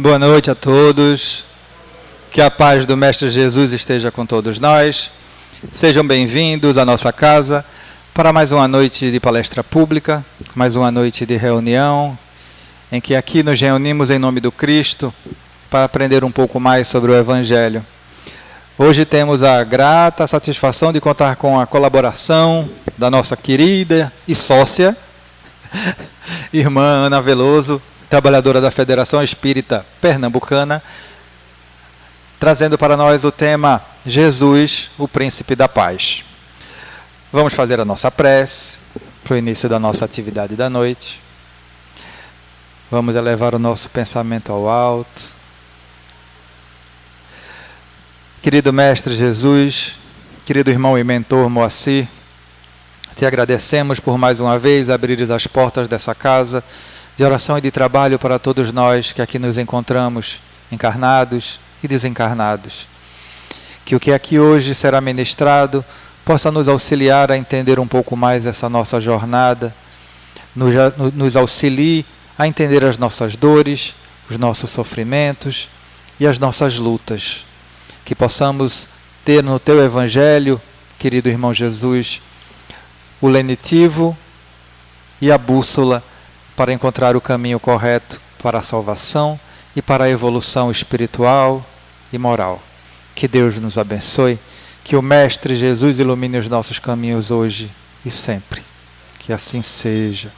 Boa noite a todos. Que a paz do Mestre Jesus esteja com todos nós. Sejam bem-vindos à nossa casa para mais uma noite de palestra pública, mais uma noite de reunião, em que aqui nos reunimos em nome do Cristo para aprender um pouco mais sobre o Evangelho. Hoje temos a grata satisfação de contar com a colaboração da nossa querida e sócia, irmã Ana Veloso, trabalhadora da Federação Espírita Pernambucana, trazendo para nós o tema Jesus, o Príncipe da Paz. Vamos fazer a nossa prece para o início da nossa atividade da noite. Vamos elevar o nosso pensamento ao alto. Querido Mestre Jesus, querido irmão e mentor Moacir, te agradecemos por mais uma vez abrires as portas dessa casa de oração e de trabalho para todos nós que aqui nos encontramos, encarnados e desencarnados. Que o que aqui hoje será ministrado possa nos auxiliar a entender um pouco mais essa nossa jornada, nos auxilie a entender as nossas dores, os nossos sofrimentos e as nossas lutas. Que possamos ter no Teu Evangelho, querido irmão Jesus, o lenitivo e a bússola para encontrar o caminho correto para a salvação e para a evolução espiritual e moral. Que Deus nos abençoe, que o Mestre Jesus ilumine os nossos caminhos hoje e sempre. Que assim seja.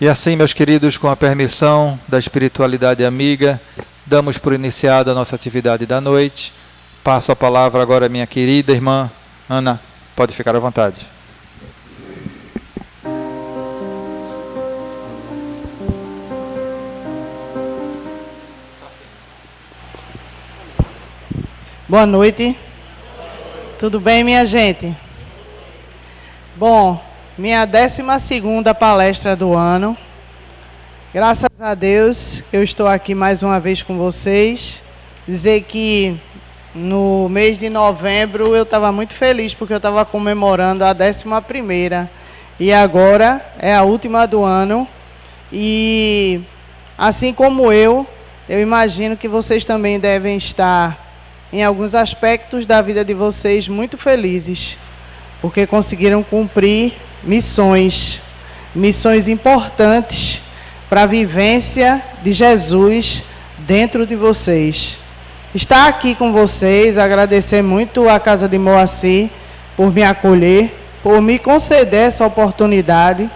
E assim, meus queridos, com a permissão da espiritualidade amiga, damos por iniciada a nossa atividade da noite. Passo a palavra agora à minha querida irmã Ana. Pode ficar à vontade. Boa noite. Tudo bem, minha gente? Bom, minha 12ª palestra do ano. Graças a Deus eu estou aqui mais uma vez com vocês. Dizer que no mês de novembro eu estava muito feliz porque eu estava comemorando a 11ª. E agora é a última do ano. E assim como eu imagino que vocês também devem estar em alguns aspectos da vida de vocês muito felizes, porque conseguiram cumprir missões importantes para a vivência de Jesus dentro de vocês. Estar aqui com vocês, agradecer muito à Casa de Moacir por me acolher, por me conceder essa oportunidade.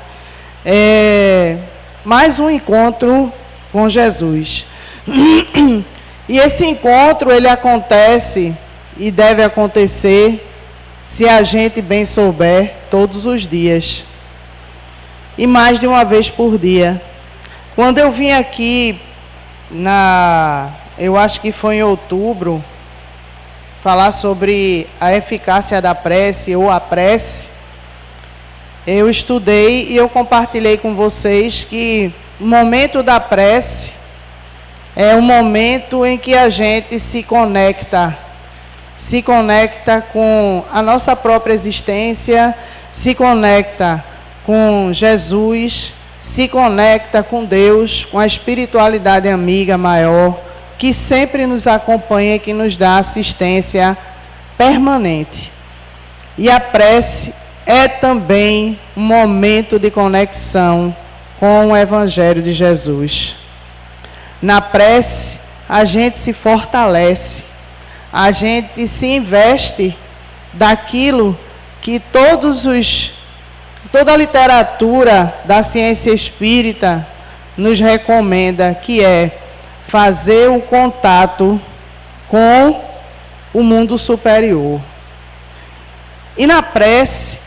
Mais um encontro com Jesus. E esse encontro, ele acontece e deve acontecer, se a gente bem souber, todos os dias. E mais de uma vez por dia. Quando eu vim aqui, eu acho que foi em outubro, falar sobre a eficácia da prece ou a prece, eu estudei e eu compartilhei com vocês que o momento da prece é um momento em que a gente se conecta com a nossa própria existência, se conecta com Jesus, se conecta com Deus, com a espiritualidade amiga maior, que sempre nos acompanha e que nos dá assistência permanente. E a prece é também um momento de conexão com o Evangelho de Jesus. Na prece, a gente se fortalece, a gente se investe daquilo que toda a literatura da ciência espírita nos recomenda, que é fazer o contato com o mundo superior. E na prece,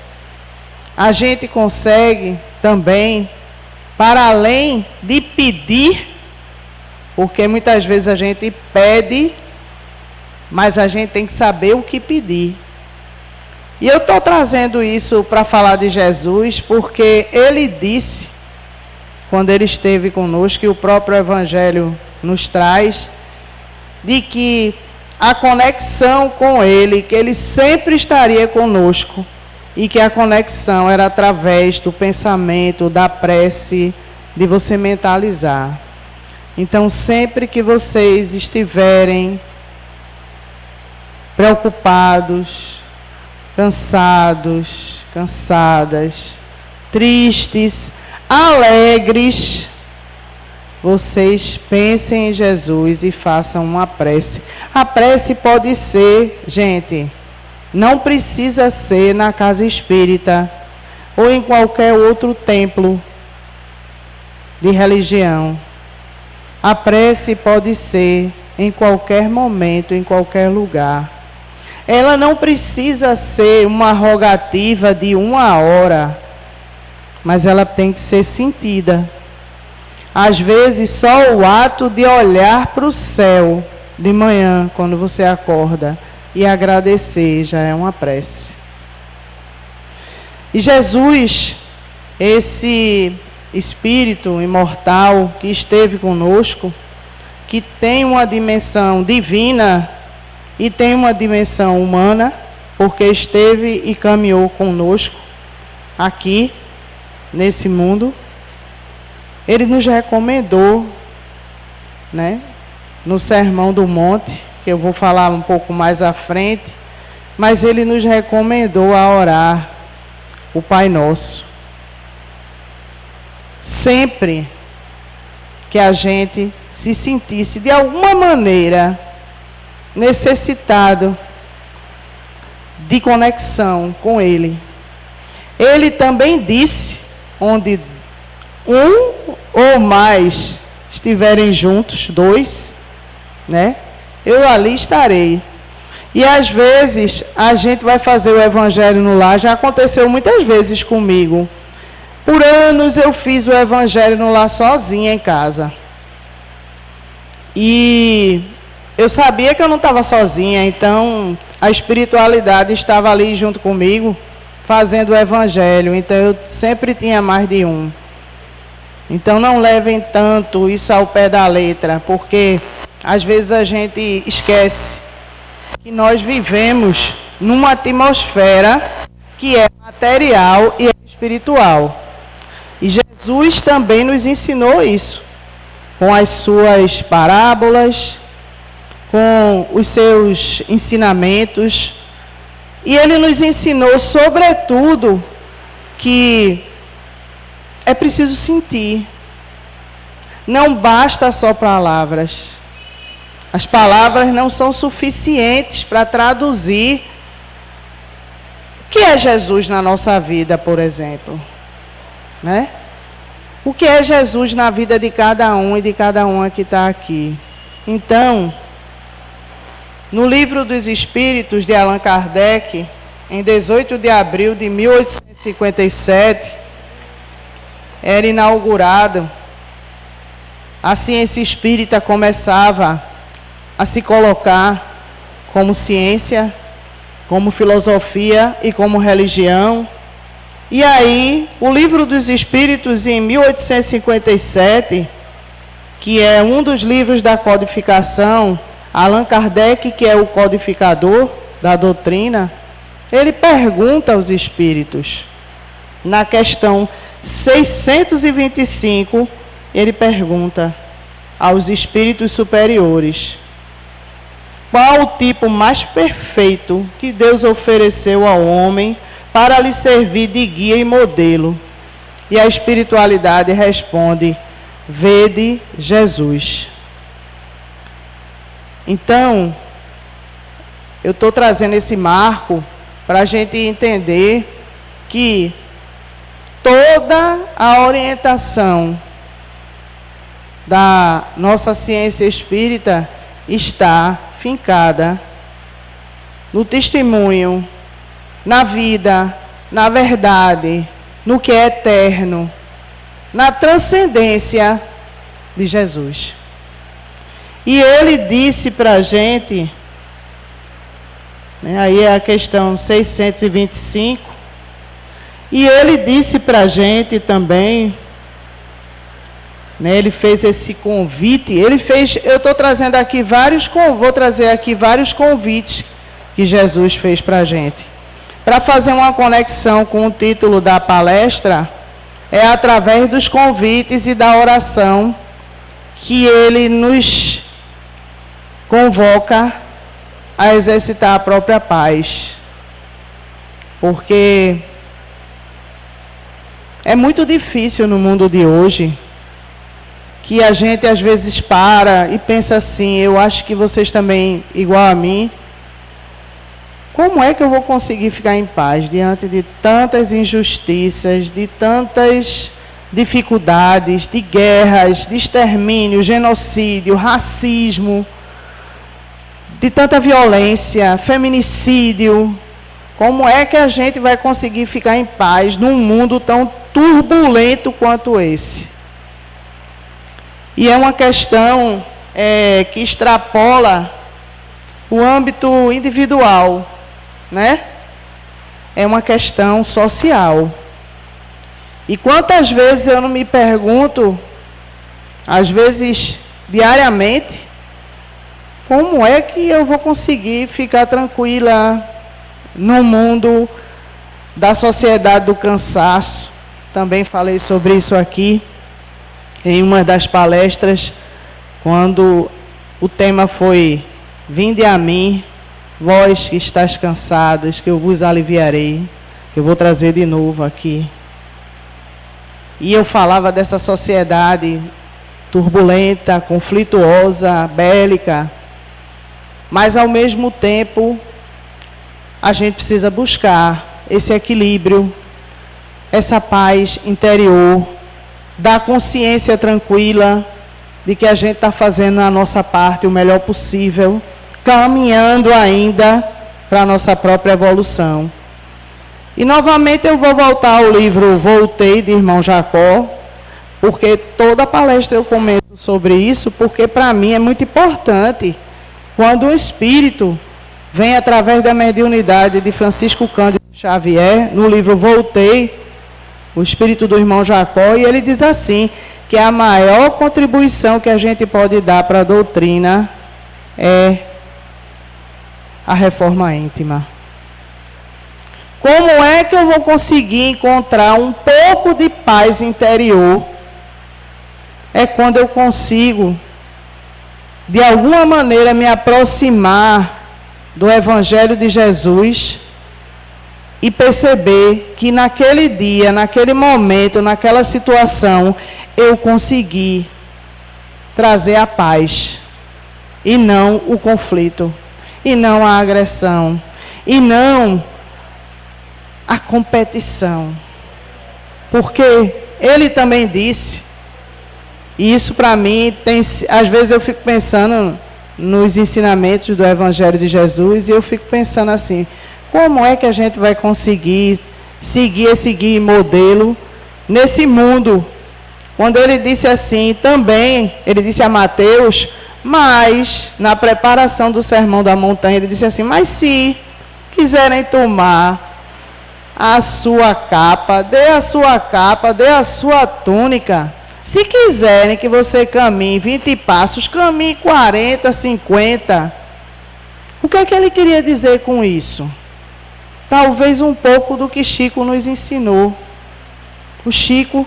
a gente consegue também, para além de pedir, porque muitas vezes a gente pede, mas a gente tem que saber o que pedir. E eu estou trazendo isso para falar de Jesus, porque ele disse, quando ele esteve conosco, e o próprio Evangelho nos traz, de que a conexão com ele, que ele sempre estaria conosco, e que a conexão era através do pensamento, da prece, de você mentalizar. Então, sempre que vocês estiverem preocupados, cansados, cansadas, tristes, alegres, vocês pensem em Jesus e façam uma prece. A prece pode ser, gente, não precisa ser na casa espírita ou em qualquer outro templo de religião. A prece pode ser em qualquer momento, em qualquer lugar. Ela não precisa ser uma rogativa de 1 hora, mas ela tem que ser sentida. Às vezes, só o ato de olhar para o céu de manhã, quando você acorda, e agradecer, já é uma prece. E Jesus, esse Espírito imortal que esteve conosco, que tem uma dimensão divina e tem uma dimensão humana, porque esteve e caminhou conosco aqui, nesse mundo, ele nos recomendou, né, no Sermão do Monte, que eu vou falar um pouco mais à frente, mas ele nos recomendou a orar o Pai Nosso. Sempre que a gente se sentisse de alguma maneira necessitado de conexão com Ele. Ele também disse, onde um ou mais estiverem juntos, 2, né? Eu ali estarei. E às vezes a gente vai fazer o evangelho no lar, já aconteceu muitas vezes comigo. Por anos eu fiz o evangelho no lar sozinha em casa. E eu sabia que eu não estava sozinha, então a espiritualidade estava ali junto comigo, fazendo o evangelho. Então eu sempre tinha mais de um. Então não levem tanto isso ao pé da letra, porque às vezes a gente esquece que nós vivemos numa atmosfera que é material e é espiritual. E Jesus também nos ensinou isso, com as suas parábolas, com os seus ensinamentos. E ele nos ensinou, sobretudo, que é preciso sentir. Não basta só palavras. As palavras não são suficientes para traduzir o que é Jesus na nossa vida, por exemplo. Né? O que é Jesus na vida de cada um e de cada uma que está aqui. Então, no Livro dos Espíritos de Allan Kardec, em 18 de abril de 1857, era inaugurado, a ciência espírita começava a se colocar como ciência, como filosofia e como religião. E aí, o Livro dos Espíritos, em 1857, que é um dos livros da codificação, Allan Kardec, que é o codificador da doutrina, ele pergunta aos espíritos, na questão 625, ele pergunta aos espíritos superiores: qual o tipo mais perfeito que Deus ofereceu ao homem para lhe servir de guia e modelo? E a espiritualidade responde: vede Jesus. Então, eu estou trazendo esse marco para a gente entender que toda a orientação da nossa ciência espírita está fincada no testemunho, na vida, na verdade, no que é eterno, na transcendência de Jesus. E ele disse para a gente, né, aí é a questão 625, e ele disse para a gente também, né, ele fez esse convite, eu estou trazendo aqui vou trazer aqui vários convites que Jesus fez para a gente. Para fazer uma conexão com o título da palestra, é através dos convites e da oração que Ele nos convoca a exercitar a própria paz. Porque é muito difícil no mundo de hoje que a gente às vezes para e pensa assim, eu acho que vocês também, igual a mim, como é que eu vou conseguir ficar em paz diante de tantas injustiças, de tantas dificuldades, de guerras, de extermínio, genocídio, racismo, de tanta violência, feminicídio? Como é que a gente vai conseguir ficar em paz num mundo tão turbulento quanto esse? E é uma questão que extrapola o âmbito individual, né? É uma questão social. E quantas vezes eu não me pergunto, às vezes diariamente, como é que eu vou conseguir ficar tranquila no mundo da sociedade do cansaço? Também falei sobre isso aqui em uma das palestras, quando o tema foi: vinde a mim, vós que estáis cansados, que eu vos aliviarei. Eu vou trazer de novo aqui. E eu falava dessa sociedade turbulenta, conflituosa, bélica, mas ao mesmo tempo a gente precisa buscar esse equilíbrio, essa paz interior, da consciência tranquila de que a gente está fazendo a nossa parte o melhor possível, caminhando ainda para a nossa própria evolução. E novamente eu vou voltar ao livro Voltei, de Irmão Jacó, porque toda palestra eu comento sobre isso, porque para mim é muito importante quando o Espírito vem através da mediunidade de Francisco Cândido Xavier, no livro Voltei, o Espírito do Irmão Jacó, e ele diz assim, que a maior contribuição que a gente pode dar para a doutrina é a reforma íntima. Como é que eu vou conseguir encontrar um pouco de paz interior? É quando eu consigo, de alguma maneira, me aproximar do Evangelho de Jesus e perceber que naquele dia, naquele momento, naquela situação, eu consegui trazer a paz, e não o conflito, e não a agressão, e não a competição. Porque ele também disse, e isso para mim, às vezes eu fico pensando nos ensinamentos do Evangelho de Jesus, e eu fico pensando assim, como é que a gente vai conseguir seguir esse modelo nesse mundo? Quando ele disse assim, também, ele disse a Mateus, mas, na preparação do Sermão da Montanha, ele disse assim, mas se quiserem tomar a sua capa, dê a sua túnica. Se quiserem que você caminhe 20 passos, caminhe 40, 50. O que é que ele queria dizer com isso? Talvez um pouco do que Chico nos ensinou. O Chico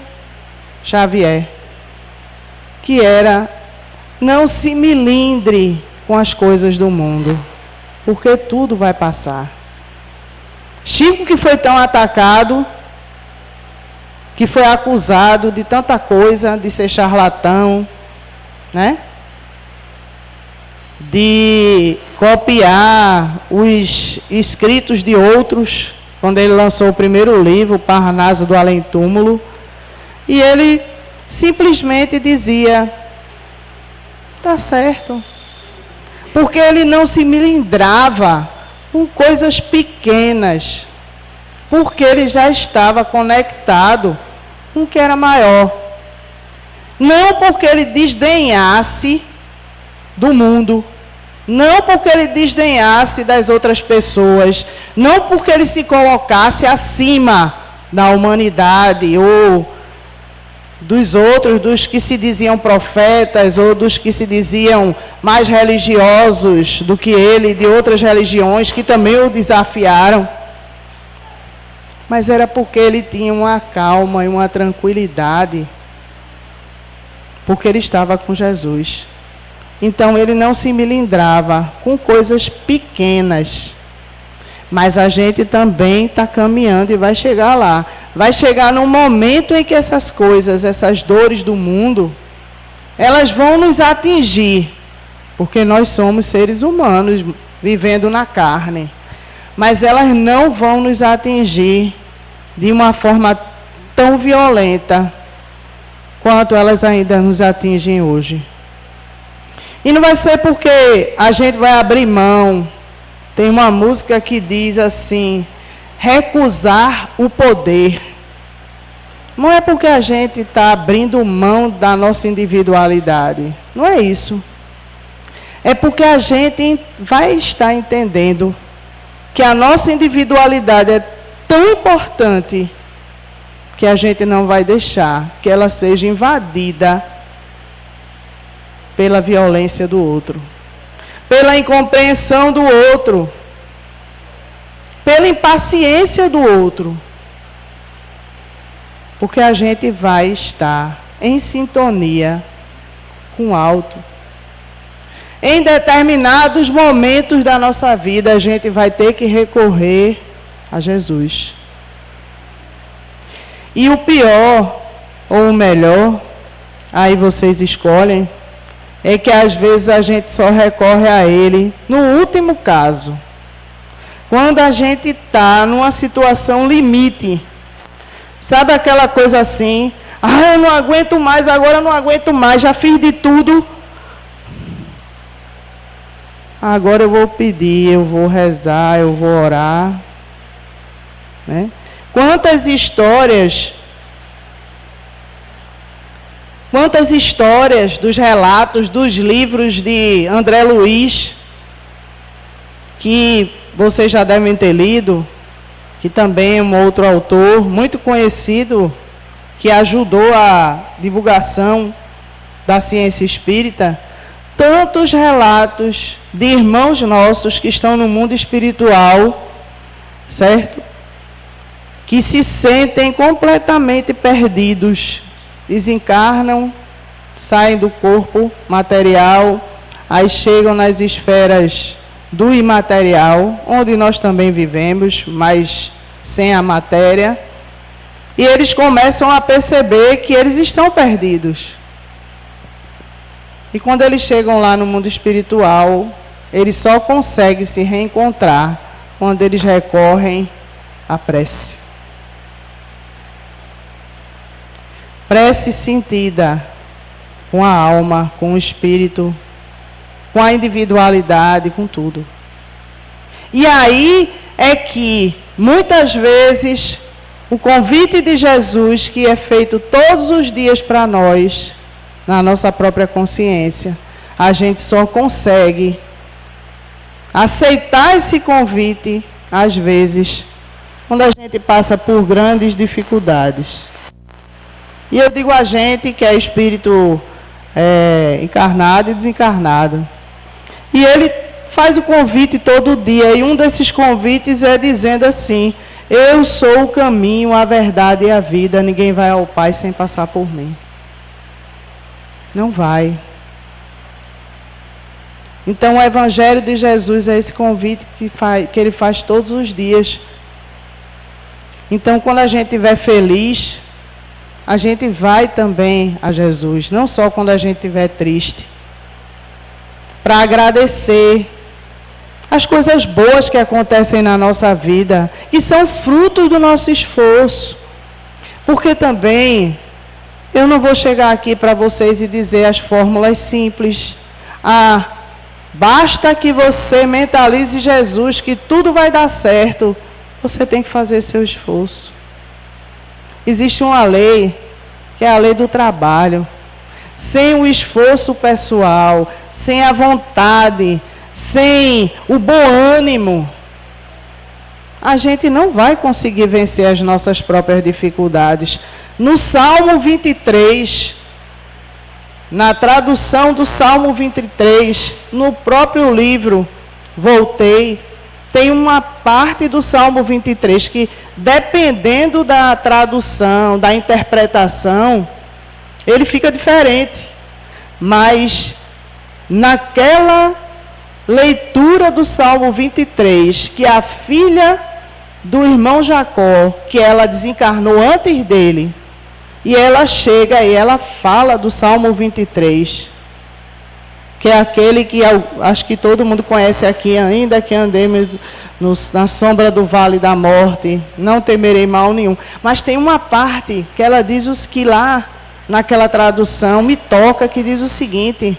Xavier, que era: não se milindre com as coisas do mundo, porque tudo vai passar. Chico, que foi tão atacado, que foi acusado de tanta coisa, de ser charlatão, né? De copiar os escritos de outros, quando ele lançou o primeiro livro, o Parnaso do Além-Túmulo, e ele simplesmente dizia: tá certo, porque ele não se milindrava com coisas pequenas, porque ele já estava conectado com o que era maior. Não porque ele desdenhasse do mundo, não porque ele desdenhasse das outras pessoas, não porque ele se colocasse acima da humanidade ou dos outros, dos que se diziam profetas ou dos que se diziam mais religiosos do que ele, de outras religiões que também o desafiaram. Mas era porque ele tinha uma calma e uma tranquilidade. porque ele estava com Jesus. Então ele não se melindrava com coisas pequenas. Mas a gente também está caminhando e vai chegar lá. Vai chegar num momento em que essas coisas, essas dores do mundo, elas vão nos atingir. Porque nós somos seres humanos vivendo na carne. Mas elas não vão nos atingir de uma forma tão violenta quanto elas ainda nos atingem hoje. E não vai ser porque a gente vai abrir mão. Tem uma música que diz assim: recusar o poder. Não é porque a gente está abrindo mão da nossa individualidade. Não é isso. É porque a gente vai estar entendendo que a nossa individualidade é tão importante que a gente não vai deixar que ela seja invadida pela violência do outro, pela incompreensão do outro, pela impaciência do outro. Porque a gente vai estar em sintonia com o alto. Em determinados momentos da nossa vida, a gente vai ter que recorrer a Jesus. E o pior, ou o melhor, aí vocês escolhem, é que às vezes a gente só recorre a Ele no último caso. Quando a gente está numa situação limite. Sabe aquela coisa assim? Ah, eu não aguento mais, agora eu não aguento mais, já fiz de tudo. Agora eu vou pedir, eu vou rezar, eu vou orar. Né? Quantas histórias dos relatos, dos livros de André Luiz, que vocês já devem ter lido, que também é um outro autor muito conhecido, que ajudou a divulgação da ciência espírita, tantos relatos de irmãos nossos que estão no mundo espiritual, certo? Que se sentem completamente perdidos, desencarnam, saem do corpo material, aí chegam nas esferas do imaterial, onde nós também vivemos, mas sem a matéria, e eles começam a perceber que eles estão perdidos. E quando eles chegam lá no mundo espiritual, eles só conseguem se reencontrar quando eles recorrem à prece. Prece sentida com a alma, com o espírito, com a individualidade, com tudo. E aí é que, muitas vezes, o convite de Jesus, que é feito todos os dias para nós, na nossa própria consciência, a gente só consegue aceitar esse convite, às vezes, quando a gente passa por grandes dificuldades. E eu digo a gente que é espírito encarnado e desencarnado. E ele faz o convite todo dia, e um desses convites é dizendo assim: eu sou o caminho, a verdade e a vida, ninguém vai ao Pai sem passar por mim. Não vai. Então o Evangelho de Jesus é esse convite que ele faz todos os dias. Então quando a gente estiver feliz, a gente vai também a Jesus, não só quando a gente estiver triste, para agradecer as coisas boas que acontecem na nossa vida, que são frutos do nosso esforço. Porque também eu não vou chegar aqui para vocês e dizer as fórmulas simples. Basta que você mentalize Jesus, que tudo vai dar certo. Você tem que fazer seu esforço. Existe uma lei, que é a lei do trabalho. Sem o esforço pessoal, sem a vontade, sem o bom ânimo, a gente não vai conseguir vencer as nossas próprias dificuldades. No Salmo 23, na tradução do Salmo 23, no próprio livro Voltei, tem uma parte do Salmo 23 que, dependendo da tradução, da interpretação, ele fica diferente. Mas naquela leitura do Salmo 23, que a filha do irmão Jacó, que ela desencarnou antes dele, e ela chega e ela fala do Salmo 23, que é aquele que acho que todo mundo conhece aqui, ainda que andemos na sombra do vale da morte, não temerei mal nenhum. Mas tem uma parte que ela diz que lá, naquela tradução, me toca, que diz o seguinte,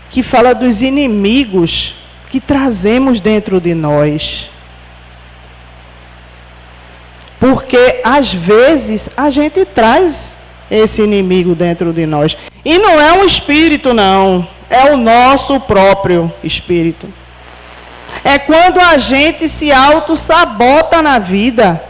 que fala dos inimigos que trazemos dentro de nós. Porque, às vezes, a gente traz esse inimigo dentro de nós. E não é um espírito, não. É o nosso próprio espírito. É quando a gente se auto-sabota na vida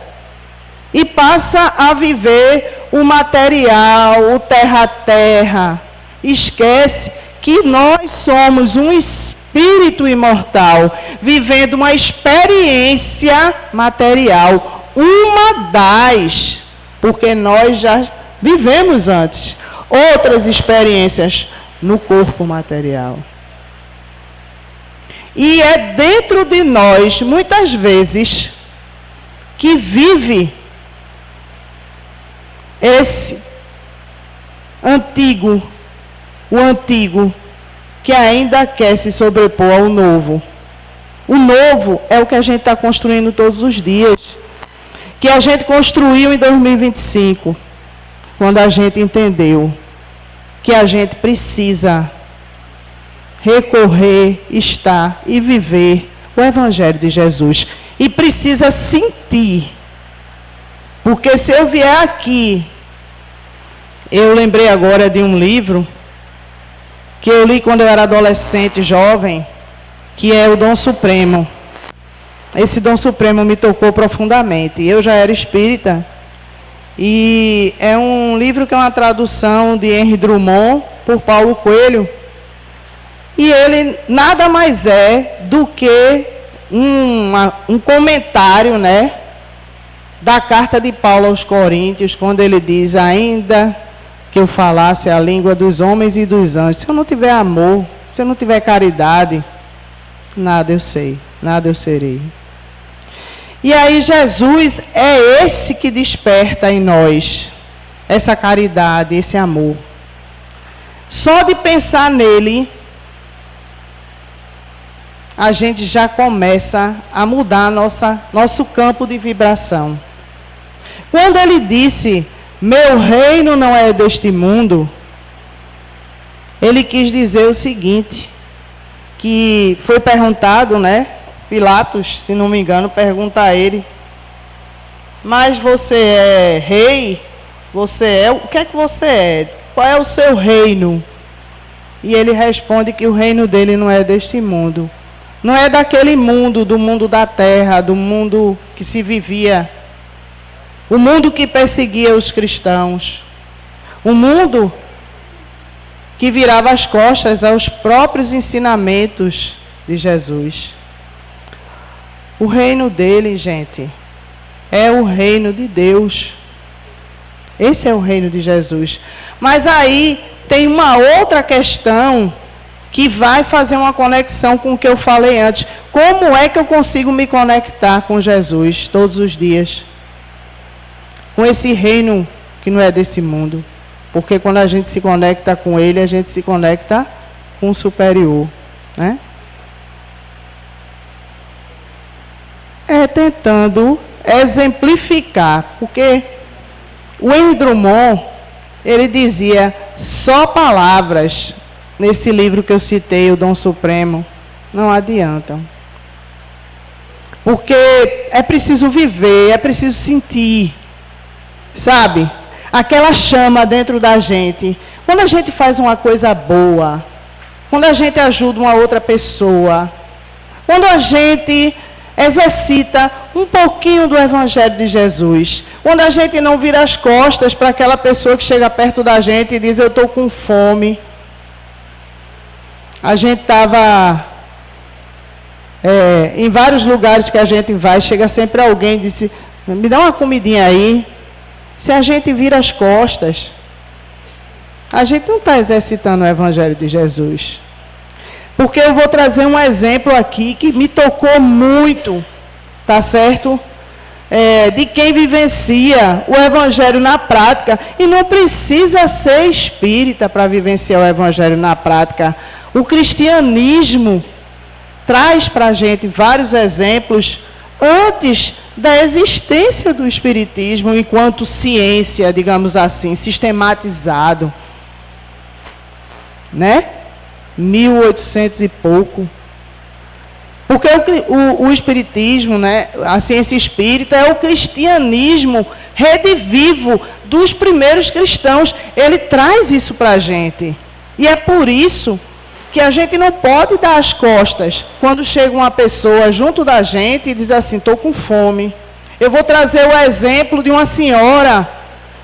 e passa a viver o material, o terra-terra. Esquece que nós somos um espírito imortal, vivendo uma experiência material. Uma das, porque nós já vivemos antes outras experiências no corpo material. E é dentro de nós, muitas vezes, que vive esse antigo, o antigo, que ainda quer se sobrepor ao novo. O novo é o que a gente está construindo todos os dias. Que a gente construiu em 2025, quando a gente entendeu que a gente precisa recorrer, estar e viver o Evangelho de Jesus. E precisa sentir. Porque se eu vier aqui, eu lembrei agora de um livro que eu li quando eu era adolescente, jovem, que é o Dom Supremo. Esse Dom Supremo me tocou profundamente. Eu já era espírita. E é um livro que é uma tradução de Henri Drummond por Paulo Coelho. E ele nada mais é do que um comentário, né, da carta de Paulo aos Coríntios, quando ele diz: ainda que eu falasse a língua dos homens e dos anjos, se eu não tiver amor, se eu não tiver caridade, nada eu sei, nada eu serei. E aí Jesus é esse que desperta em nós essa caridade, esse amor. Só de pensar nele, a gente já começa a mudar nosso campo de vibração. Quando ele disse, meu reino não é deste mundo, ele quis dizer o seguinte, que foi perguntado, né? Pilatos, se não me engano, pergunta a ele, mas você é rei? O que é que você é? Qual é o seu reino? E ele responde que o reino dele não é deste mundo. Não é daquele mundo, do mundo da terra, do mundo que se vivia, o mundo que perseguia os cristãos, o mundo que virava as costas aos próprios ensinamentos de Jesus. O reino dele, gente, é o reino de Deus. Esse é o reino de Jesus. Mas aí tem uma outra questão que vai fazer uma conexão com o que eu falei antes. Como é que eu consigo me conectar com Jesus todos os dias? Com esse reino que não é desse mundo. Porque quando a gente se conecta com ele, a gente se conecta com o superior, né? É tentando exemplificar, porque o Henri Drummond, ele dizia, só palavras, nesse livro que eu citei, o Dom Supremo, não adiantam. Porque é preciso viver, é preciso sentir, sabe? Aquela chama dentro da gente. Quando a gente faz uma coisa boa, quando a gente ajuda uma outra pessoa, quando a gente exercita um pouquinho do Evangelho de Jesus. Quando a gente não vira as costas para aquela pessoa que chega perto da gente e diz, eu estou com fome. A gente estava em vários lugares que a gente vai, chega sempre alguém e diz, me dá uma comidinha aí. Se a gente vira as costas, a gente não está exercitando o Evangelho de Jesus. Porque eu vou trazer um exemplo aqui que me tocou muito, tá certo? De quem vivencia o Evangelho na prática. E não precisa ser espírita para vivenciar o Evangelho na prática. O cristianismo traz para a gente vários exemplos antes da existência do espiritismo enquanto ciência, digamos assim, sistematizado. Né? 1800 e pouco. Porque o espiritismo, né, a ciência espírita, é o cristianismo redivivo dos primeiros cristãos. Ele traz isso para a gente. E é por isso que a gente não pode dar as costas quando chega uma pessoa junto da gente e diz assim, estou com fome. Eu vou trazer o exemplo de uma senhora,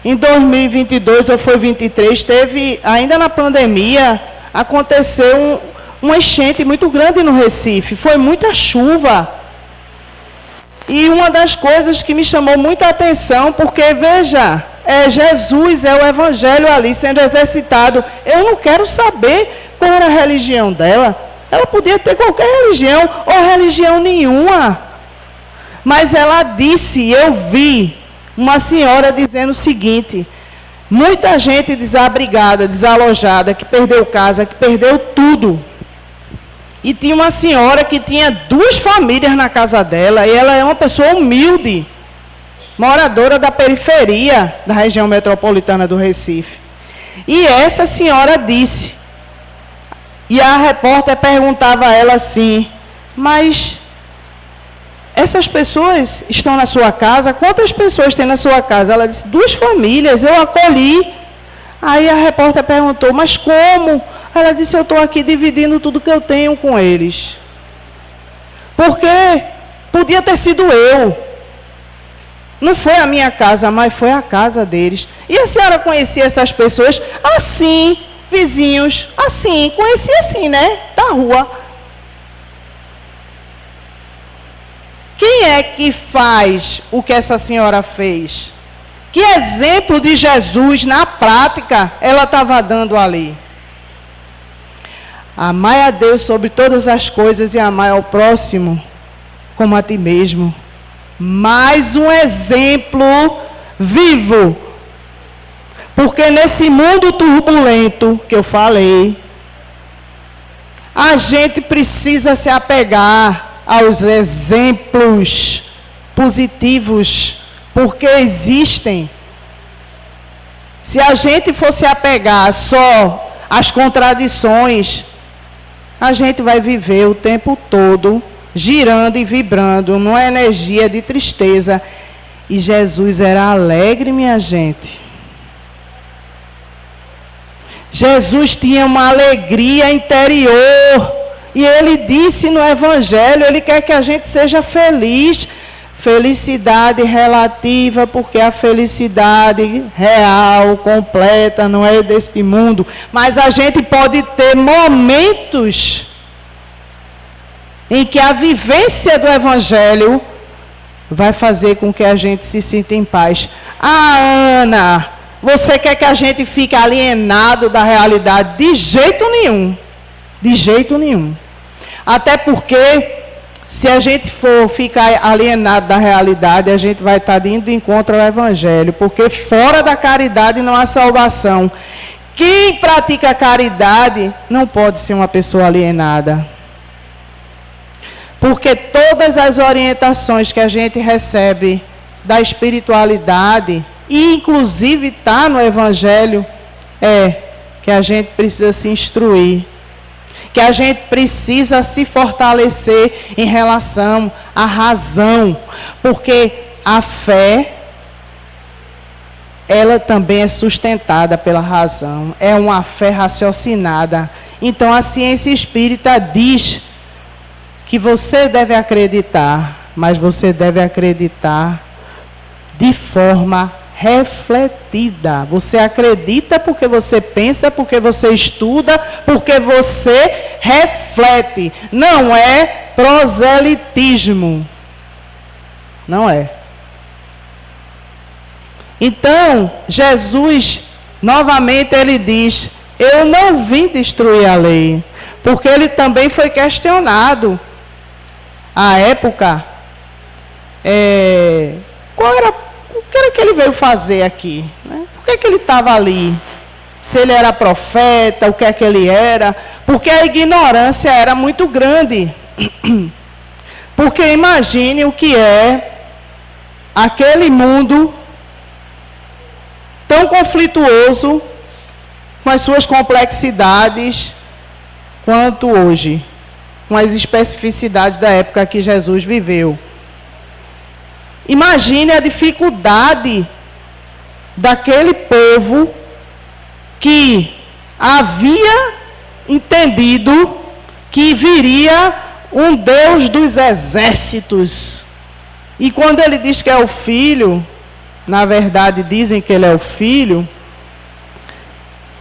em 2022 ou foi 2023, teve, ainda na pandemia, aconteceu uma enchente muito grande no Recife, foi muita chuva. E uma das coisas que me chamou muita atenção, porque, veja, Jesus, é o Evangelho ali sendo exercitado. Eu não quero saber qual era a religião dela. Ela podia ter qualquer religião, ou religião nenhuma. Mas ela disse, eu vi uma senhora dizendo o seguinte, muita gente desabrigada, desalojada, que perdeu casa, que perdeu tudo. E tinha uma senhora que tinha 2 famílias na casa dela, e ela é uma pessoa humilde, moradora da periferia da região metropolitana do Recife. E essa senhora disse, e a repórter perguntava a ela assim, mas essas pessoas estão na sua casa? Quantas pessoas tem na sua casa? Ela disse, 2 famílias, eu acolhi. Aí a repórter perguntou, mas como? Ela disse, eu estou aqui dividindo tudo que eu tenho com eles. Porque podia ter sido eu. Não foi a minha casa, mas foi a casa deles. E a senhora conhecia essas pessoas? Assim, vizinhos, assim, conhecia assim, né? Da rua. Quem é que faz o que essa senhora fez? Que exemplo de Jesus na prática ela estava dando ali? Amai a Deus sobre todas as coisas e amai ao próximo como a ti mesmo. Mais um exemplo vivo. Porque nesse mundo turbulento que eu falei, a gente precisa se apegar aos exemplos positivos, porque existem. Se a gente fosse apegar só às contradições, a gente vai viver o tempo todo girando e vibrando numa energia de tristeza. E Jesus era alegre, minha gente. Jesus tinha uma alegria interior. E ele disse no Evangelho, ele quer que a gente seja feliz. Felicidade relativa, porque a felicidade real, completa, não é deste mundo. Mas a gente pode ter momentos em que a vivência do Evangelho vai fazer com que a gente se sinta em paz. Ah, Ana, você quer que a gente fique alienado da realidade? De jeito nenhum. De jeito nenhum. Até porque, se a gente for ficar alienado da realidade, a gente vai estar indo de encontro ao Evangelho. Porque fora da caridade não há salvação. Quem pratica a caridade não pode ser uma pessoa alienada. Porque todas as orientações que a gente recebe da espiritualidade, e inclusive está no Evangelho, é que a gente precisa se instruir. Que a gente precisa se fortalecer em relação à razão. Porque a fé, ela também é sustentada pela razão. É uma fé raciocinada. Então a ciência espírita diz que você deve acreditar, mas você deve acreditar de forma refletida. Você acredita porque você pensa, porque você estuda, porque você reflete. Não é proselitismo. Não é. Então, Jesus novamente ele diz: eu não vim destruir a lei, porque ele também foi questionado à época. O que era que ele veio fazer aqui? Né? Por que ele estava ali? Se ele era profeta, o que é que ele era? Porque a ignorância era muito grande. Porque imagine o que é aquele mundo tão conflituoso, com as suas complexidades, quanto hoje, com as especificidades da época que Jesus viveu. Imagine a dificuldade daquele povo que havia entendido que viria um Deus dos exércitos. E quando ele diz que é o Filho, na verdade dizem que ele é o Filho,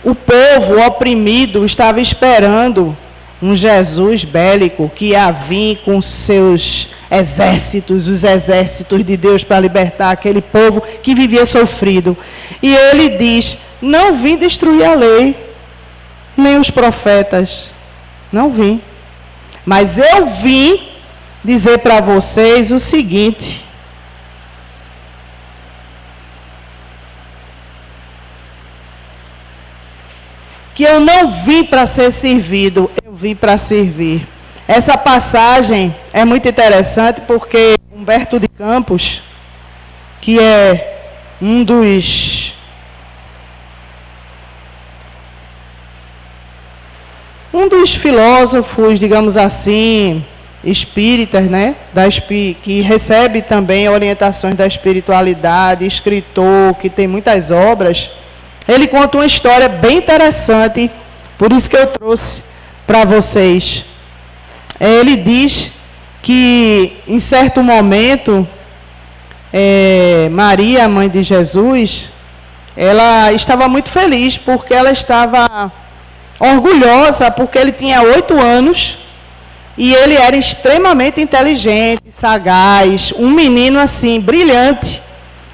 o povo oprimido estava esperando um Jesus bélico que ia vir com seus exércitos, os exércitos de Deus para libertar aquele povo que vivia sofrido. E ele diz: não vim destruir a lei, nem os profetas, não vim. Mas eu vim dizer para vocês o seguinte: que eu não vim para ser servido, eu vim para servir. Essa passagem é muito interessante porque Humberto de Campos, que é um dos filósofos, digamos assim, espíritas, né, que recebe também orientações da espiritualidade, escritor, que tem muitas obras, ele conta uma história bem interessante, por isso que eu trouxe para vocês. Ele diz que, em certo momento, Maria, a mãe de Jesus, ela estava muito feliz, porque ela estava orgulhosa, porque ele tinha 8 anos, e ele era extremamente inteligente, sagaz, um menino assim, brilhante.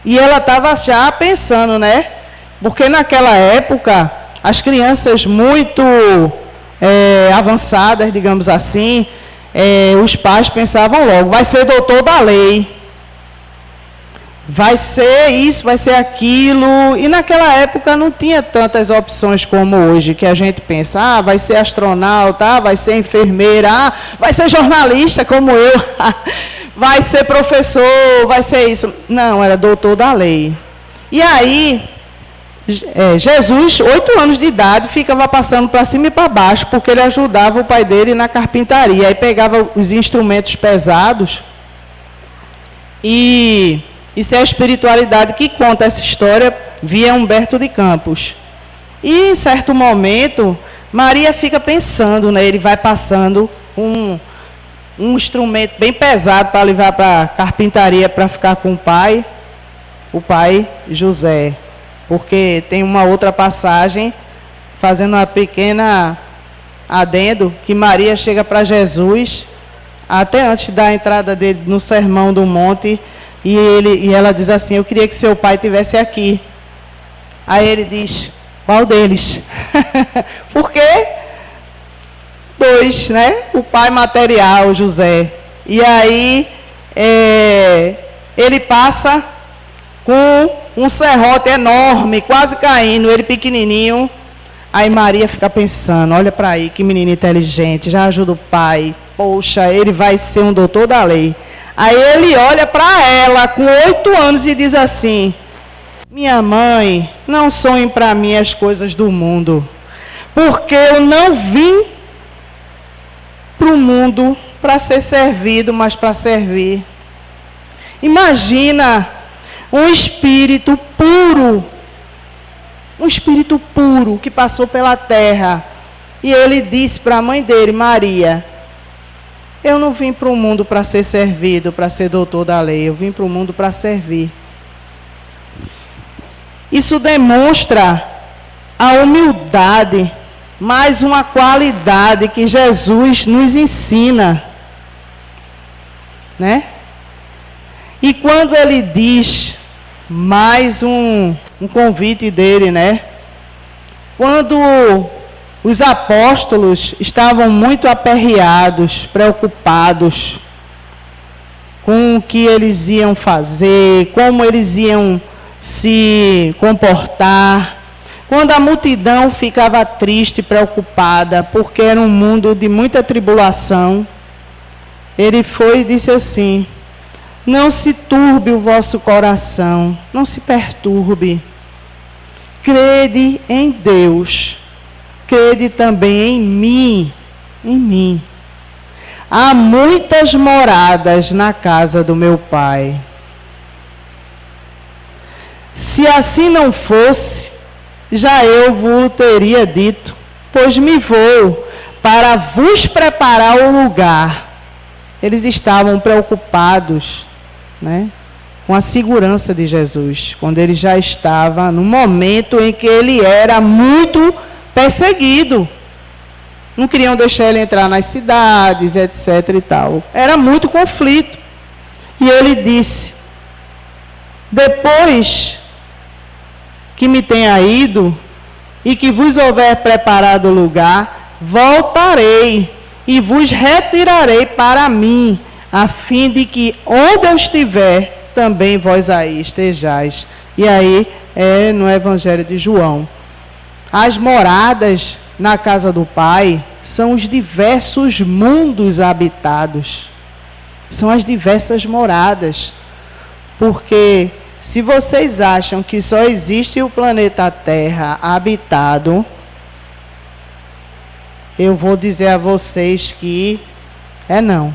E ela estava já pensando, né? Porque naquela época, as crianças muito avançadas, digamos assim, os pais pensavam logo: vai ser doutor da lei, vai ser isso, vai ser aquilo. E naquela época não tinha tantas opções como hoje, que a gente pensa: vai ser astronauta, vai ser enfermeira, vai ser jornalista como eu, vai ser professor, vai ser isso. Não, era doutor da lei. E aí, Jesus, 8 anos de idade, ficava passando para cima e para baixo, porque ele ajudava o pai dele na carpintaria. Aí pegava os instrumentos pesados. E isso é a espiritualidade que conta essa história via Humberto de Campos. E em certo momento, Maria fica pensando, né? Ele vai passando um instrumento bem pesado para levar para a carpintaria para ficar com o pai José. Porque tem uma outra passagem, fazendo uma pequena adendo, que Maria chega para Jesus, até antes da entrada dele no Sermão do Monte, e ela diz assim: eu queria que seu pai estivesse aqui. Aí ele diz: qual deles? Porque 2, né? O pai material, José. E aí ele passa com um serrote enorme, quase caindo, ele pequenininho. Aí Maria fica pensando: olha para aí, que menino inteligente, já ajuda o pai. Poxa, ele vai ser um doutor da lei. Aí ele olha para ela com 8 anos e diz assim: minha mãe, não sonhe para mim as coisas do mundo, porque eu não vim para o mundo para ser servido, mas para servir. Imagina um espírito puro que passou pela terra. E ele disse para a mãe dele, Maria: eu não vim para o mundo para ser servido, para ser doutor da lei, eu vim para o mundo para servir. Isso demonstra a humildade, mais uma qualidade que Jesus nos ensina, né? E quando ele diz, mais um convite dele, né? quando os apóstolos estavam muito aperreados, preocupados com o que eles iam fazer, como eles iam se comportar, quando a multidão ficava triste, preocupada, porque era um mundo de muita tribulação, ele foi e disse assim: não se turbe o vosso coração, não se perturbe. Crede em Deus, crede também em mim, em mim. Há muitas moradas na casa do meu Pai. Se assim não fosse, já eu vos teria dito, pois me vou para vos preparar o lugar. Eles estavam preocupados, né, com a segurança de Jesus, quando ele já estava no momento em que ele era muito perseguido. Não queriam deixar ele entrar nas cidades, etc. e tal. Era muito conflito. E ele disse: depois que me tenha ido e que vos houver preparado lugar, voltarei e vos retirarei para mim, a fim de que onde eu estiver, também vós aí estejais. E aí é no Evangelho de João. As moradas na casa do Pai são os diversos mundos habitados. São as diversas moradas. Porque se vocês acham que só existe o planeta Terra habitado, eu vou dizer a vocês que não.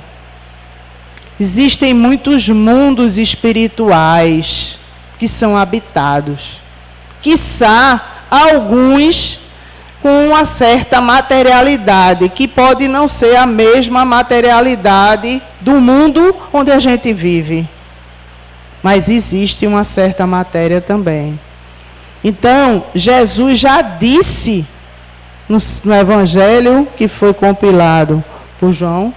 Existem muitos mundos espirituais que são habitados. Quiçá alguns com uma certa materialidade, que pode não ser a mesma materialidade do mundo onde a gente vive. Mas existe uma certa matéria também. Então, Jesus já disse no Evangelho que foi compilado por João,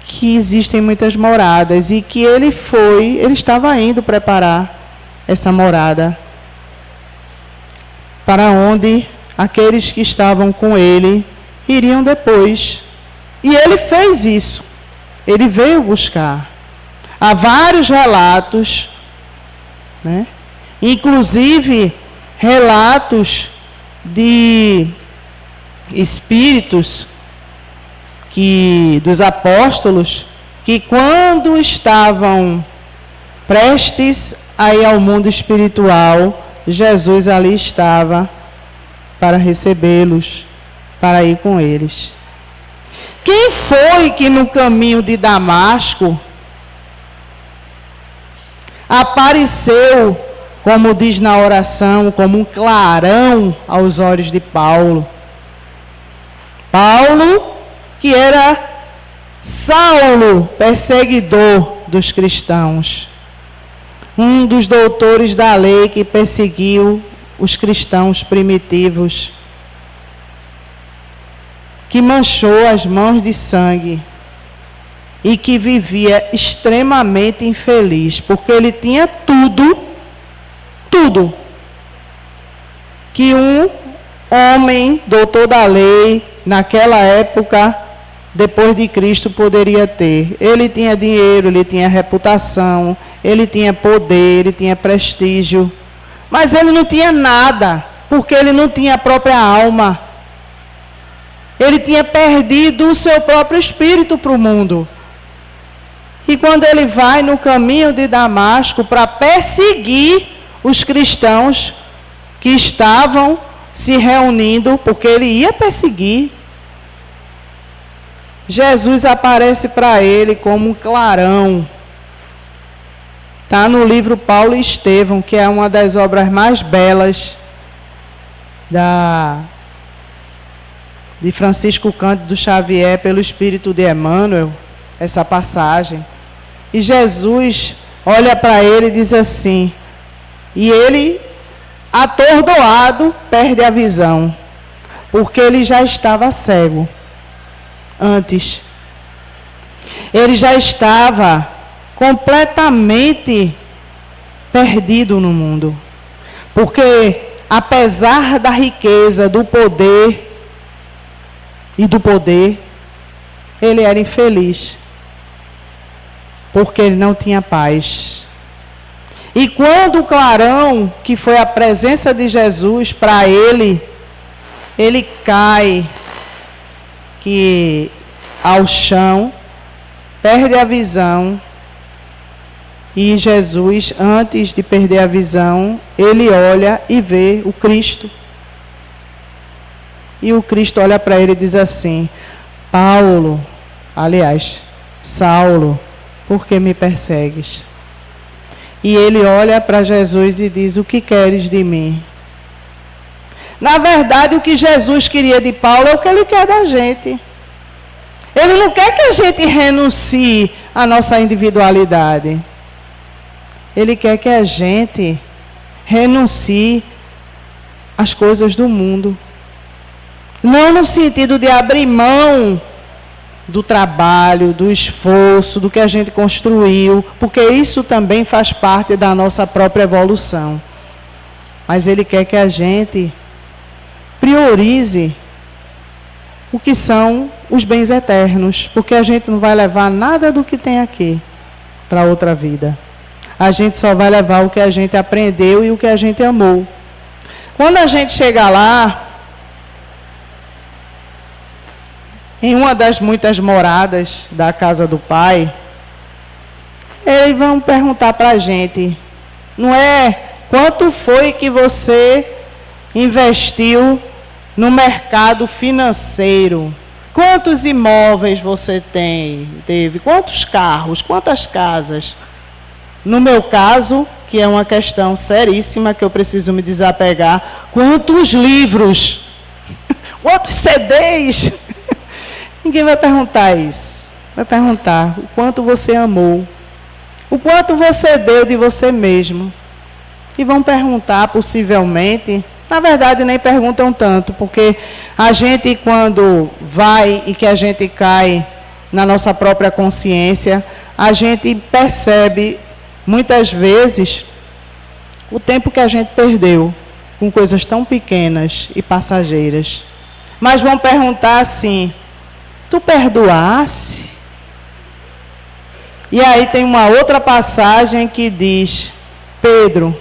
que existem muitas moradas e que ele estava indo preparar essa morada para onde aqueles que estavam com ele iriam depois. E ele fez isso. Ele veio buscar. Há vários relatos, né? Inclusive relatos de espíritos dos apóstolos, que quando estavam prestes a ir ao mundo espiritual, Jesus ali estava para recebê-los, para ir com eles. Quem foi que no caminho de Damasco apareceu, como diz na oração, como um clarão aos olhos de Paulo? Paulo, que era Saulo, perseguidor dos cristãos. Um dos doutores da lei que perseguiu os cristãos primitivos, que manchou as mãos de sangue e que vivia extremamente infeliz, porque ele tinha tudo que um homem, doutor da lei, naquela época, depois de Cristo, poderia ter. Ele tinha dinheiro, ele tinha reputação, ele tinha poder, ele tinha prestígio, mas ele não tinha nada, porque ele não tinha a própria alma. Ele tinha perdido o seu próprio espírito para o mundo. E quando ele vai no caminho de Damasco para perseguir os cristãos que estavam se reunindo, porque ele ia perseguir, Jesus aparece para ele como um clarão. Está no livro Paulo e Estevão, que é uma das obras mais belas de Francisco Cândido Xavier, pelo Espírito de Emmanuel, essa passagem. E Jesus olha para ele e diz assim, e ele, atordoado, perde a visão, porque ele já estava cego antes. Ele já estava completamente perdido no mundo, porque apesar da riqueza, do poder, ele era infeliz, porque ele não tinha paz. E quando o clarão, que foi a presença de Jesus para ele cai ao chão, perde a visão, e Jesus, antes de perder a visão, ele olha e vê o Cristo. E o Cristo olha para ele e diz assim: Saulo, por que me persegues? E ele olha para Jesus e diz: o que queres de mim? Na verdade, o que Jesus queria de Paulo é o que ele quer da gente. Ele não quer que a gente renuncie à nossa individualidade. Ele quer que a gente renuncie às coisas do mundo. Não no sentido de abrir mão do trabalho, do esforço, do que a gente construiu, porque isso também faz parte da nossa própria evolução. Mas ele quer que a gente priorize o que são os bens eternos, porque a gente não vai levar nada do que tem aqui para outra vida. A gente só vai levar o que a gente aprendeu e o que a gente amou. Quando a gente chega lá, em uma das muitas moradas da casa do Pai, eles vão perguntar para a gente, não é quanto foi que você investiu no mercado financeiro? Quantos imóveis você teve? Quantos carros? Quantas casas? No meu caso, que é uma questão seríssima, que eu preciso me desapegar, quantos livros? Quantos CDs? Ninguém vai perguntar isso. Vai perguntar o quanto você amou, o quanto você deu de você mesmo. E vão perguntar, possivelmente, na verdade nem perguntam tanto, porque a gente, quando vai e que a gente cai na nossa própria consciência, a gente percebe muitas vezes o tempo que a gente perdeu com coisas tão pequenas e passageiras. Mas vão perguntar assim: tu perdoasse? E aí tem uma outra passagem que diz: Pedro,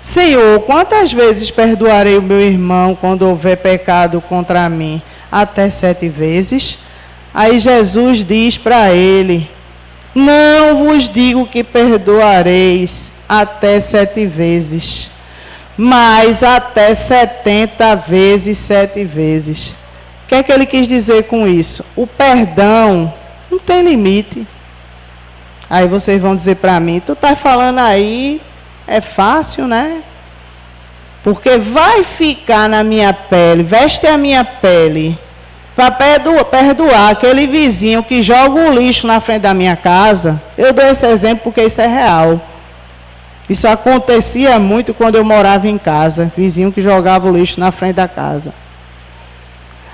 Senhor, quantas vezes perdoarei o meu irmão quando houver pecado contra mim? Até 7 vezes? Aí Jesus diz para ele: não vos digo que perdoareis até 7 vezes, mas até 70 vezes 7 vezes. O que é que ele quis dizer com isso? O perdão não tem limite. Aí vocês vão dizer para mim: tu está falando aí, é fácil, né? Porque vai ficar na minha pele, veste a minha pele, para perdoar aquele vizinho que joga o lixo na frente da minha casa. Eu dou esse exemplo porque isso é real. Isso acontecia muito quando eu morava em casa. Vizinho que jogava o lixo na frente da casa.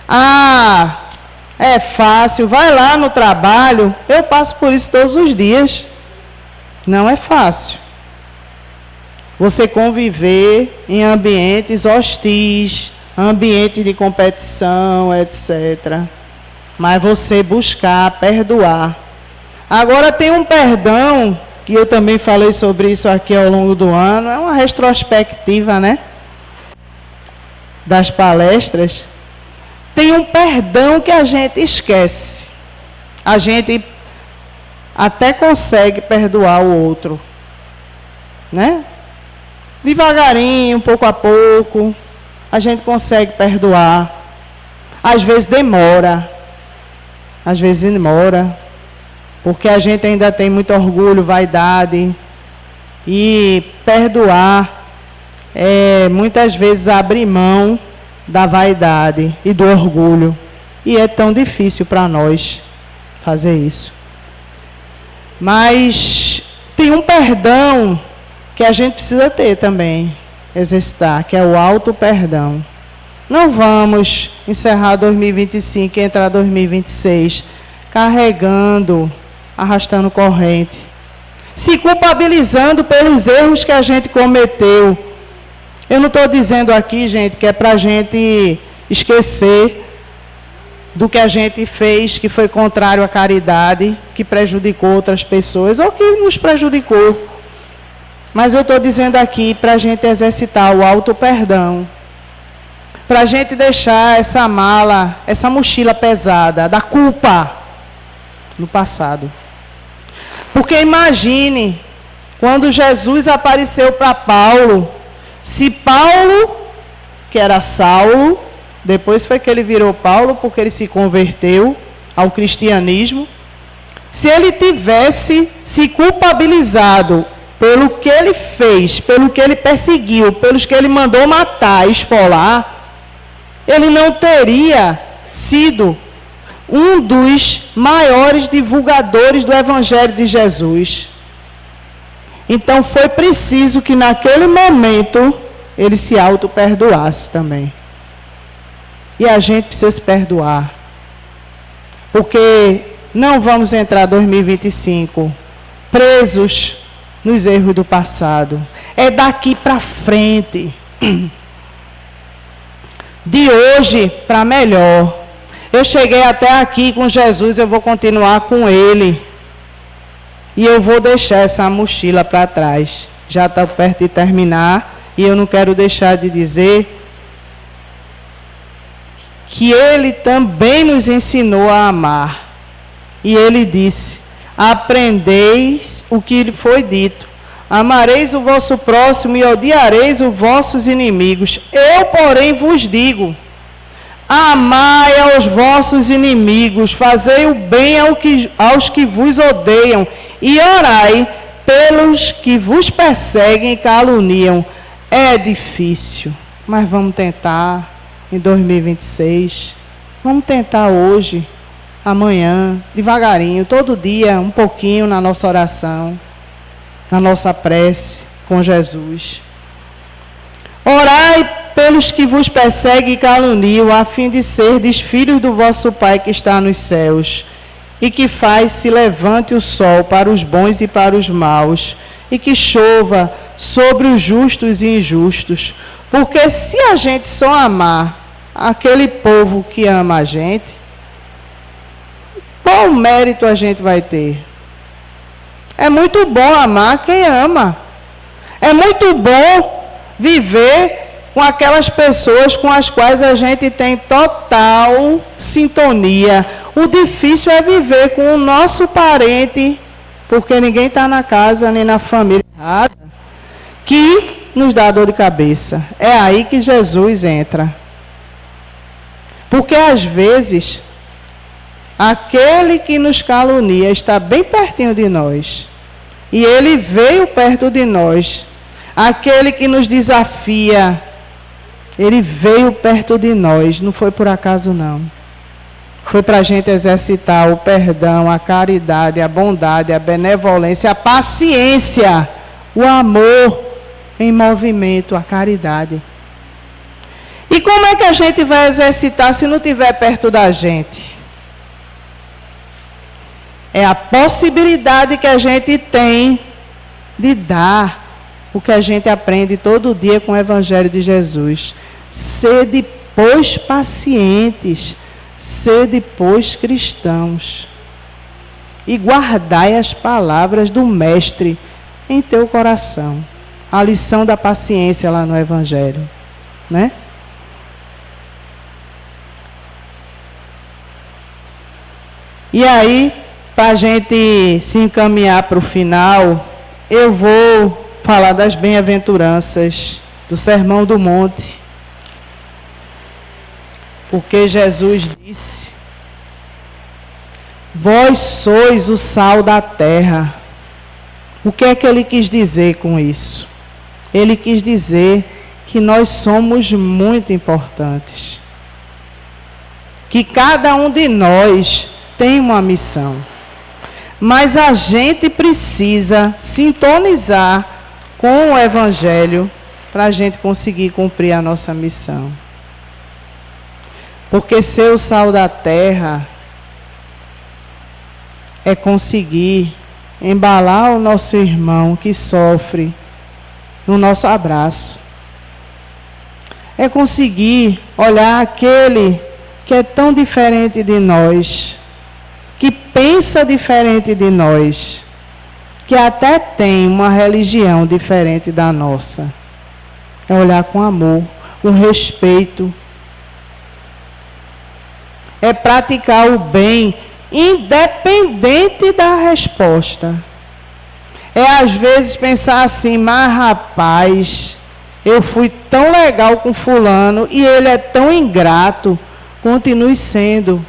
Ah, é fácil, vai lá no trabalho. Eu passo por isso todos os dias. Não é fácil. Você conviver em ambientes hostis, ambiente de competição, etc. Mas você buscar perdoar. Agora tem um perdão, que eu também falei sobre isso aqui ao longo do ano, é uma retrospectiva, né? Das palestras. Tem um perdão que a gente esquece. A gente até consegue perdoar o outro, né? Devagarinho, pouco a pouco, a gente consegue perdoar. Às vezes demora. Porque a gente ainda tem muito orgulho, vaidade. E perdoar é muitas vezes abrir mão da vaidade e do orgulho. E é tão difícil para nós fazer isso. Mas tem um perdão que a gente precisa ter também, exercitar, que é o auto-perdão. Não vamos encerrar 2025 e entrar 2026 carregando, arrastando corrente, se culpabilizando pelos erros que a gente cometeu. Eu não estou dizendo aqui, gente, que é para a gente esquecer do que a gente fez, que foi contrário à caridade, que prejudicou outras pessoas, ou que nos prejudicou. Mas eu estou dizendo aqui para a gente exercitar o auto-perdão, para a gente deixar essa mala, essa mochila pesada da culpa no passado. Porque imagine, quando Jesus apareceu para Paulo, se Paulo, que era Saulo, depois foi que ele virou Paulo, porque ele se converteu ao cristianismo, se ele tivesse se culpabilizado pelo que ele fez, pelo que ele perseguiu, pelos que ele mandou matar, esfolar, ele não teria sido um dos maiores divulgadores do Evangelho de Jesus. Então foi preciso que naquele momento ele se auto-perdoasse também. E a gente precisa se perdoar. Porque não vamos entrar em 2025 presos nos erros do passado. É daqui para frente. De hoje para melhor. Eu cheguei até aqui com Jesus, eu vou continuar com Ele. E eu vou deixar essa mochila para trás. Já está perto de terminar. E eu não quero deixar de dizer que Ele também nos ensinou a amar. E Ele disse: aprendeis o que lhe foi dito. Amareis o vosso próximo e odiareis os vossos inimigos. Eu, porém, vos digo: amai aos vossos inimigos, fazei o bem aos que vos odeiam, e orai pelos que vos perseguem e caluniam. É difícil, mas vamos tentar em 2026. Vamos tentar hoje, amanhã, devagarinho, todo dia, um pouquinho na nossa oração, na nossa prece com Jesus. Orai pelos que vos perseguem e caluniam, a fim de serdes filhos do vosso Pai que está nos céus, e que faz se levante o sol para os bons e para os maus, e que chova sobre os justos e injustos. Porque se a gente só amar aquele povo que ama a gente, qual mérito a gente vai ter? É muito bom amar quem ama. É muito bom viver com aquelas pessoas com as quais a gente tem total sintonia. O difícil é viver com o nosso parente, porque ninguém está na casa nem na família errada, que nos dá dor de cabeça. É aí que Jesus entra. Porque às vezes aquele que nos calunia está bem pertinho de nós. E ele veio perto de nós. Aquele que nos desafia, ele veio perto de nós. Não foi por acaso, não. Foi para a gente exercitar o perdão, a caridade, a bondade, a benevolência, a paciência, o amor em movimento, a caridade. E como é que a gente vai exercitar se não estiver perto da gente? É a possibilidade que a gente tem de dar o que a gente aprende todo dia com o Evangelho de Jesus. Sede, pois, pacientes, sede, pois, cristãos. E guardai as palavras do Mestre em teu coração. A lição da paciência lá no Evangelho, né? E aí, para a gente se encaminhar para o final, eu vou falar das bem-aventuranças do Sermão do Monte. Porque Jesus disse: vós sois o sal da terra. O que é que ele quis dizer com isso? Ele quis dizer que nós somos muito importantes. Que cada um de nós tem uma missão. Mas a gente precisa sintonizar com o Evangelho para a gente conseguir cumprir a nossa missão. Porque ser o sal da terra é conseguir embalar o nosso irmão que sofre no nosso abraço. é conseguir olhar aquele que é tão diferente de nós, que pensa diferente de nós, que até tem uma religião diferente da nossa. É olhar com amor, com respeito. É praticar o bem, independente da resposta. É às vezes pensar assim, mas rapaz, eu fui tão legal com fulano e ele é tão ingrato. Continue sendo.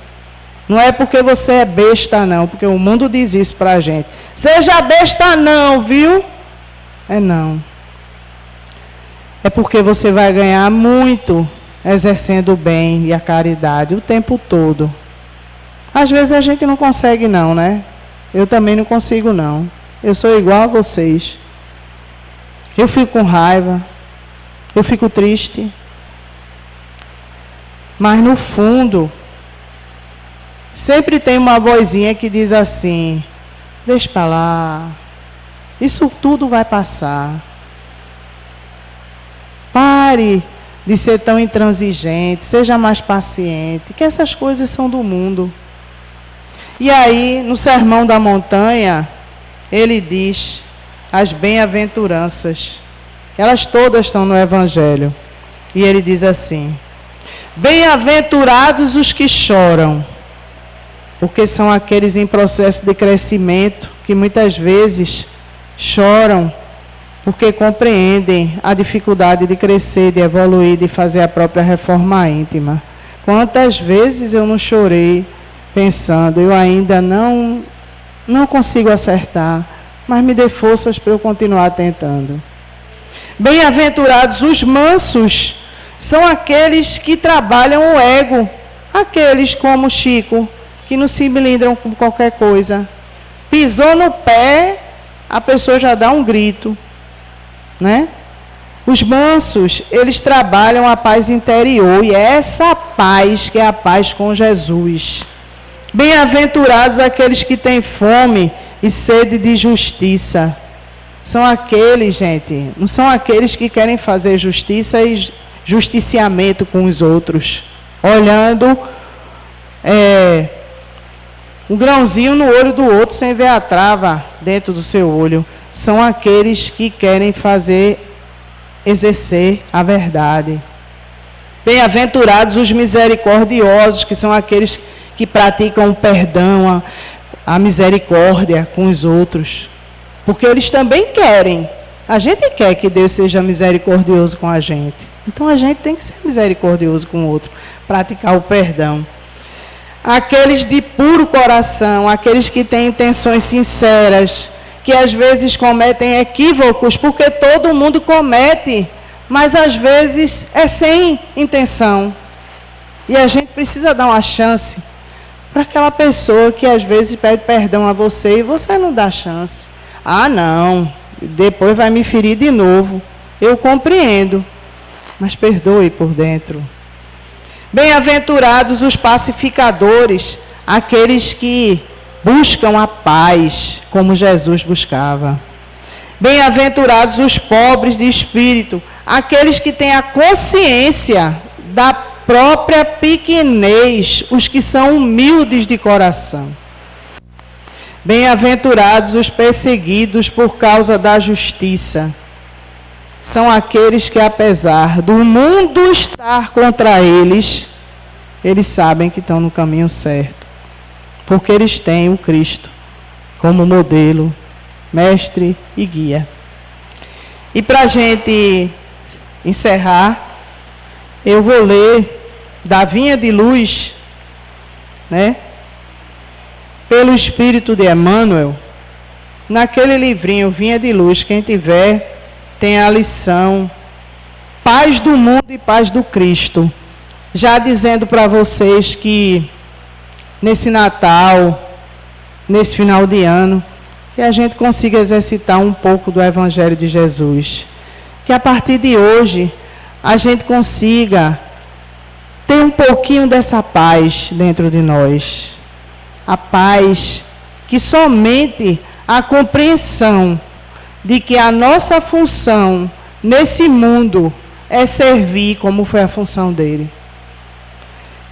Não é porque você é besta não, porque o mundo diz isso pra gente. Seja besta não, viu? É não. É porque você vai ganhar muito exercendo o bem e a caridade o tempo todo. Às vezes a gente não consegue não, né? Eu também não consigo não. Eu sou igual a vocês. Eu fico com raiva. Eu fico triste. Mas no fundo, sempre tem uma vozinha que diz assim, deixa pra lá. Isso tudo vai passar. Pare de ser tão intransigente, seja mais paciente, que essas coisas são do mundo. E aí, no Sermão da Montanha, ele diz as bem-aventuranças. Elas todas estão no Evangelho. E ele diz assim, bem-aventurados os que choram, porque são aqueles em processo de crescimento que muitas vezes choram porque compreendem a dificuldade de crescer, de evoluir, de fazer a própria reforma íntima. Quantas vezes eu não chorei pensando, eu ainda não consigo acertar, mas me dê forças para eu continuar tentando. Bem-aventurados os mansos, são aqueles que trabalham o ego, aqueles como Chico, que não se melindram com qualquer coisa. Pisou no pé, a pessoa já dá um grito, né? Os mansos, eles trabalham a paz interior, e é essa paz que é a paz com Jesus. Bem-aventurados aqueles que têm fome e sede de justiça. São aqueles, gente, não são aqueles que querem fazer justiça e justiciamento com os outros, olhando um grãozinho no olho do outro sem ver a trava dentro do seu olho. São aqueles que querem exercer a verdade. Bem-aventurados os misericordiosos, que são aqueles que praticam o perdão, a misericórdia com os outros. Porque eles também querem. A gente quer que Deus seja misericordioso com a gente. Então a gente tem que ser misericordioso com o outro, praticar o perdão. Aqueles de puro coração, aqueles que têm intenções sinceras, que às vezes cometem equívocos, porque todo mundo comete, mas às vezes é sem intenção. E a gente precisa dar uma chance para aquela pessoa que às vezes pede perdão a você e você não dá chance. Ah, não, depois vai me ferir de novo. Eu compreendo, mas perdoe por dentro. Bem-aventurados os pacificadores, aqueles que buscam a paz, como Jesus buscava. Bem-aventurados os pobres de espírito, aqueles que têm a consciência da própria pequenez, os que são humildes de coração. Bem-aventurados os perseguidos por causa da justiça. São aqueles que, apesar do mundo estar contra eles, eles sabem que estão no caminho certo. Porque eles têm o Cristo como modelo, mestre e guia. E para a gente encerrar, eu vou ler da Vinha de Luz, né? Pelo Espírito de Emmanuel, naquele livrinho Vinha de Luz, quem tiver, tem a lição Paz do Mundo e Paz do Cristo, já dizendo para vocês que nesse Natal, nesse final de ano, que a gente consiga exercitar um pouco do Evangelho de Jesus, que a partir de hoje a gente consiga ter um pouquinho dessa paz dentro de nós, a paz que somente a compreensão de que a nossa função nesse mundo é servir, como foi a função dele.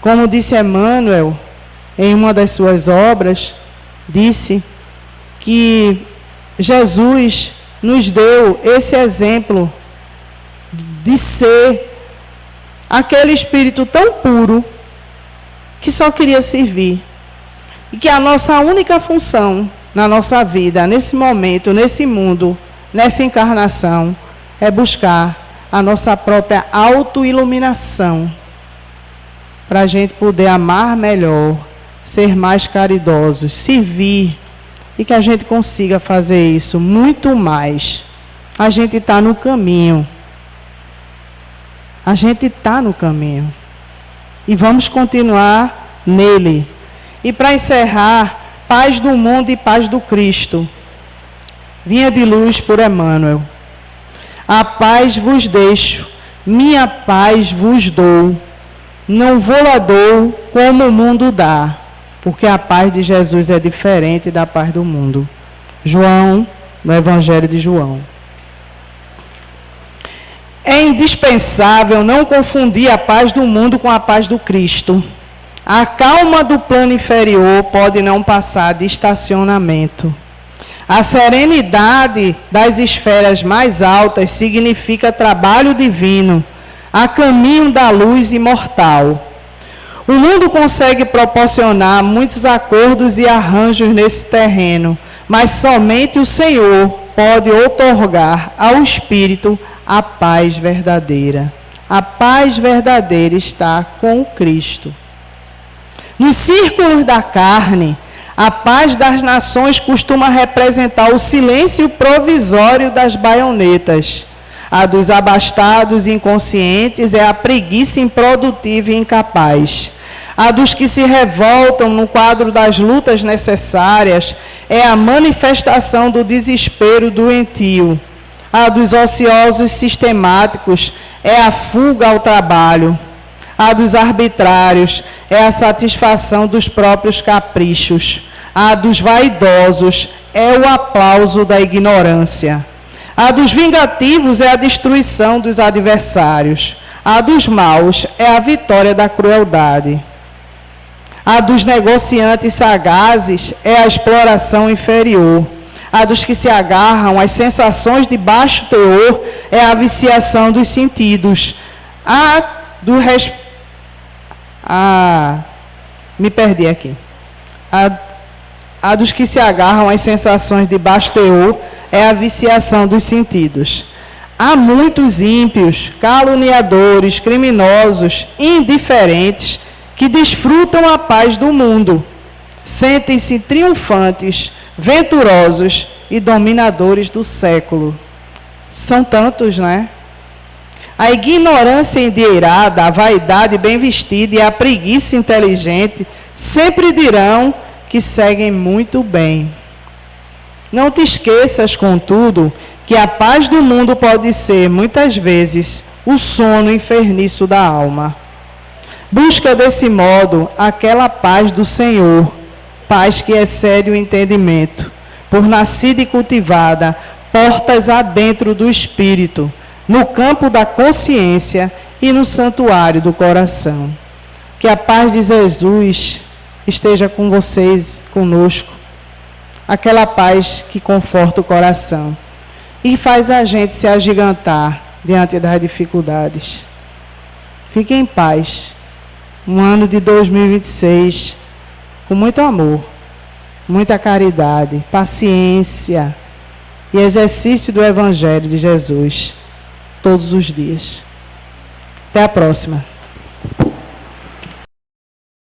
Como disse Emmanuel, em uma das suas obras, disse que Jesus nos deu esse exemplo de ser aquele espírito tão puro que só queria servir. E que a nossa única função na nossa vida, nesse momento, nesse mundo, nessa encarnação, é buscar a nossa própria autoiluminação, para a gente poder amar melhor, ser mais caridosos, servir, e que a gente consiga fazer isso muito mais. A gente está no caminho. A gente está no caminho. E vamos continuar nele. E para encerrar, paz do mundo e paz do Cristo. Vinha de luz por Emmanuel. A paz vos deixo, minha paz vos dou. Não vou-la dou como o mundo dá, porque a paz de Jesus é diferente da paz do mundo. João, no Evangelho de João. É indispensável não confundir a paz do mundo com a paz do Cristo. A calma do plano inferior pode não passar de estacionamento. A serenidade das esferas mais altas significa trabalho divino, a caminho da luz imortal. O mundo consegue proporcionar muitos acordos e arranjos nesse terreno, mas somente o Senhor pode outorgar ao espírito a paz verdadeira. A paz verdadeira está com o Cristo. Nos círculos da carne, a paz das nações costuma representar o silêncio provisório das baionetas. A dos abastados e inconscientes é a preguiça improdutiva e incapaz. A dos que se revoltam no quadro das lutas necessárias é a manifestação do desespero doentio. A dos ociosos sistemáticos é a fuga ao trabalho. A dos arbitrários é a satisfação dos próprios caprichos. A dos vaidosos é o aplauso da ignorância. A dos vingativos é a destruição dos adversários. A dos maus é a vitória da crueldade. A dos negociantes sagazes é a exploração inferior. A dos que se agarram às sensações de baixo teor é a viciação dos sentidos. Me perdi aqui. A dos que se agarram às sensações de baixo teor é a viciação dos sentidos. Há muitos ímpios, caluniadores, criminosos, indiferentes, que desfrutam a paz do mundo. Sentem-se triunfantes, venturosos e dominadores do século. São tantos, né? A ignorância endinheirada, a vaidade bem vestida e a preguiça inteligente sempre dirão que seguem muito bem. Não te esqueças, contudo, que a paz do mundo pode ser, muitas vezes, o sono enferniço da alma. Busca desse modo aquela paz do Senhor, paz que excede o entendimento, por nascida e cultivada, portas adentro do espírito, no campo da consciência e no santuário do coração. Que a paz de Jesus esteja com vocês, conosco, aquela paz que conforta o coração e faz a gente se agigantar diante das dificuldades. Fiquem em paz. Um ano de 2026 com muito amor, muita caridade, paciência e exercício do Evangelho de Jesus todos os dias. Até a próxima.